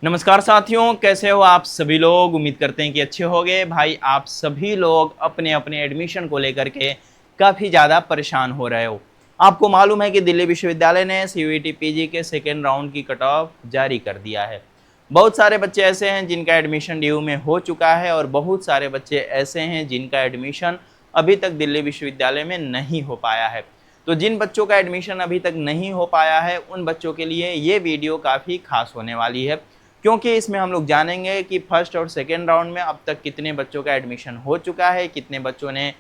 नमस्कार साथियों, कैसे हो आप सभी लोग। उम्मीद करते हैं कि अच्छे होंगे। भाई आप सभी लोग अपने अपने एडमिशन को लेकर के काफ़ी ज़्यादा परेशान हो रहे हो। आपको मालूम है कि दिल्ली विश्वविद्यालय ने सीयूईटी पीजी के सेकेंड राउंड की कट ऑफ जारी कर दिया है। बहुत सारे बच्चे ऐसे हैं जिनका एडमिशन ड्यू में हो चुका है और बहुत सारे बच्चे ऐसे हैं जिनका एडमिशन अभी तक दिल्ली विश्वविद्यालय में नहीं हो पाया है। तो जिन बच्चों का एडमिशन अभी तक नहीं हो पाया है उन बच्चों के लिए ये वीडियो काफ़ी खास होने वाली है, क्योंकि इसमें हम लोग जानेंगे कि फर्स्ट और सेकेंड राउंड में अब तक कितने बच्चों का एडमिशन हो चुका है, कितने बच्चों ने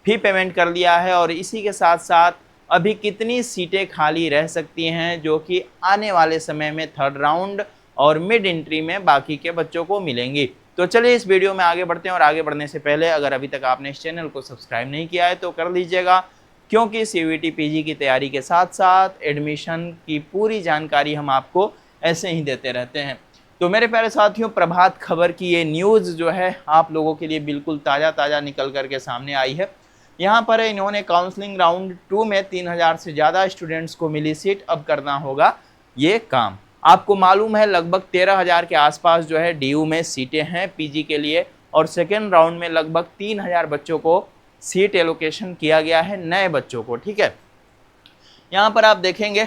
फी पेमेंट कर लिया है और इसी के साथ साथ अभी कितनी सीटें खाली रह सकती हैं जो कि आने वाले समय में थर्ड राउंड और मिड एंट्री में बाकी के बच्चों को मिलेंगी। तो चलिए इस वीडियो में आगे बढ़ते हैं और आगे बढ़ने से पहले अगर अभी तक आपने इस चैनल को सब्सक्राइब नहीं किया है तो कर लीजिएगा, क्योंकि सीयूईटी पीजी की तैयारी के साथ साथ एडमिशन की पूरी जानकारी हम आपको ऐसे ही देते रहते हैं। तो मेरे प्यारे साथियों, प्रभात खबर की ये न्यूज़ जो है आप लोगों के लिए बिल्कुल ताज़ा निकल करके सामने आई है। यहाँ पर इन्होंने काउंसलिंग राउंड 2 में 3000 से ज़्यादा स्टूडेंट्स को मिली सीट। अब करना होगा ये काम। आपको मालूम है लगभग 13000 के आसपास जो है डीयू में सीटें हैं पीजी के लिए और सेकेंड राउंड में लगभग 3000 बच्चों को सीट एलोकेशन किया गया है, नए बच्चों को। ठीक है, यहाँ पर आप देखेंगे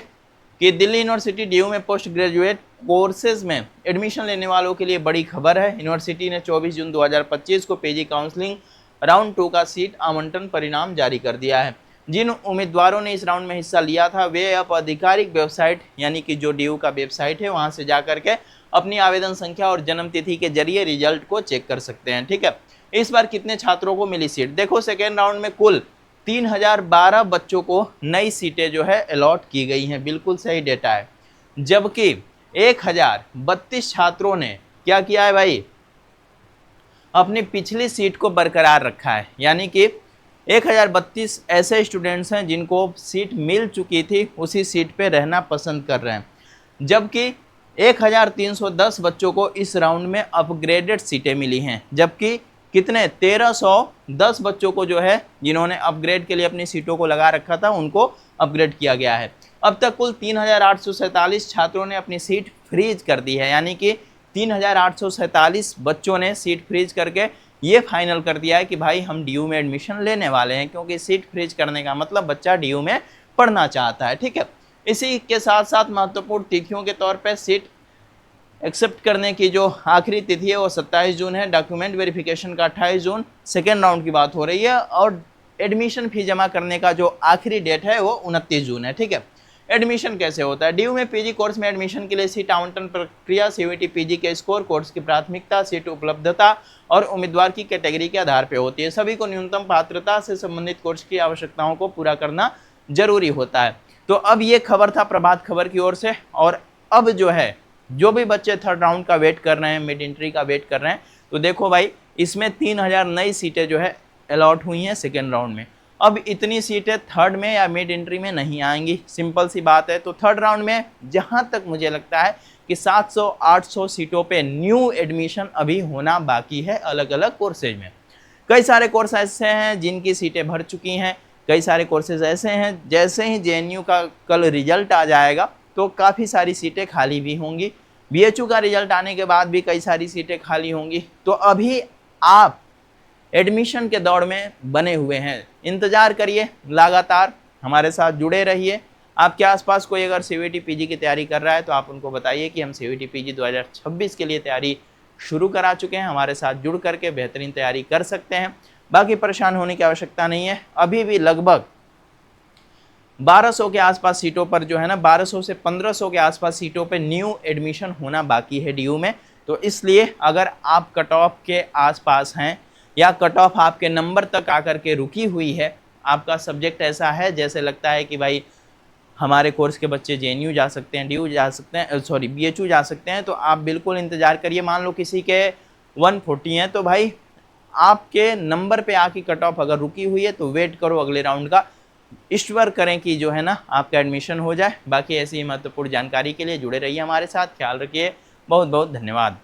कि दिल्ली यूनिवर्सिटी डीयू में पोस्ट ग्रेजुएट कोर्सेज में एडमिशन लेने वालों के लिए बड़ी खबर है। यूनिवर्सिटी ने 24 जून 2025 को पीजी काउंसलिंग राउंड 2 का सीट आवंटन परिणाम जारी कर दिया है। जिन उम्मीदवारों ने इस राउंड में हिस्सा लिया था वे अब आधिकारिक वेबसाइट यानी कि जो डीयू का वेबसाइट है वहां से जा करके अपनी आवेदन संख्या और जन्म तिथि के जरिए रिजल्ट को चेक कर सकते हैं। ठीक है, इस बार कितने छात्रों को मिली सीट देखो। सेकेंड राउंड में कुल 3012 बच्चों को नई सीटें जो है अलॉट की गई हैं, बिल्कुल सही डेटा है। जबकि 1032 छात्रों ने क्या किया है भाई, अपनी पिछली सीट को बरकरार रखा है। यानी कि 1032 ऐसे स्टूडेंट्स हैं जिनको सीट मिल चुकी थी उसी सीट पे रहना पसंद कर रहे हैं, जबकि 1310 बच्चों को इस राउंड में अपग्रेडेड सीटें मिली हैं। जबकि कितने 1310 बच्चों को जो है जिन्होंने अपग्रेड के लिए अपनी सीटों को लगा रखा था उनको अपग्रेड किया गया है। अब तक कुल 3847 छात्रों ने अपनी सीट फ्रीज कर दी है। यानी कि 3847 बच्चों ने सीट फ्रीज करके ये फाइनल कर दिया है कि भाई हम डीयू में एडमिशन लेने वाले हैं, क्योंकि सीट फ्रीज करने का मतलब बच्चा डीयू में पढ़ना चाहता है। ठीक है, इसी के साथ साथ महत्वपूर्ण तिथियों के तौर पर सीट एक्सेप्ट करने की जो आखिरी तिथि है वो 27 जून है। डॉक्यूमेंट वेरिफिकेशन का 28 जून सेकेंड राउंड की बात हो रही है और एडमिशन फी जमा करने का जो आखिरी डेट है वो 29 जून है। ठीक है, एडमिशन कैसे होता है डीयू में पीजी कोर्स में एडमिशन के लिए सीट आवंटन प्रक्रिया सीयूईटी पीजी के स्कोर, कोर्स की प्राथमिकता, सीट उपलब्धता और उम्मीदवार की कैटेगरी के आधार पर होती है। सभी को न्यूनतम पात्रता से संबंधित कोर्स की आवश्यकताओं को पूरा करना जरूरी होता है। तो अब ये खबर था प्रभात खबर की ओर से। और अब जो है जो भी बच्चे थर्ड राउंड का वेट कर रहे हैं, मिड एंट्री का वेट कर रहे हैं, तो देखो भाई इसमें 3000 नई सीटें जो है अलॉट हुई हैं सेकेंड राउंड में। अब इतनी सीटें थर्ड में या मिड एंट्री में नहीं आएंगी, सिंपल सी बात है। तो थर्ड राउंड में जहां तक मुझे लगता है कि 700-800 सीटों पे न्यू एडमिशन अभी होना बाकी है अलग अलग कोर्सेज में। कई सारे कोर्स ऐसे हैं जिनकी सीटें भर चुकी हैं, कई सारे कोर्सेज ऐसे हैं जैसे ही जेएनयू का कल रिजल्ट आ जाएगा तो काफ़ी सारी सीटें खाली भी होंगी। बीएचयू का रिजल्ट आने के बाद भी कई सारी सीटें खाली होंगी। तो अभी आप एडमिशन के दौड़ में बने हुए हैं, इंतज़ार करिए, लगातार हमारे साथ जुड़े रहिए। आपके आसपास कोई अगर सीयूईटी पीजी की तैयारी कर रहा है तो आप उनको बताइए कि हम सीयूईटी पीजी 2026 के लिए तैयारी शुरू करा चुके हैं, हमारे साथ जुड़ करके बेहतरीन तैयारी कर सकते हैं। बाकी परेशान होने की आवश्यकता नहीं है। अभी भी लगभग 1200 के आसपास सीटों पर जो है ना 1200 से 1500 के आसपास सीटों पे न्यू एडमिशन होना बाकी है डीयू में। तो इसलिए अगर आप कट ऑफ के आसपास हैं या कट ऑफ आपके नंबर तक आकर के रुकी हुई है, आपका सब्जेक्ट ऐसा है जैसे लगता है कि भाई हमारे कोर्स के बच्चे जेएनयू जा सकते हैं, डीयू जा सकते हैं, सॉरी बीएचयू जा सकते हैं, तो आप बिल्कुल इंतज़ार करिए। मान लो किसी के 140 हैं तो भाई आपके नंबर पे आके कट ऑफ अगर रुकी हुई है तो वेट करो अगले राउंड का, ईश्वर करें कि जो है ना आपका एडमिशन हो जाए। बाकी ऐसी महत्वपूर्ण जानकारी के लिए जुड़े रहिए हमारे साथ। ख्याल रखिए, बहुत बहुत धन्यवाद।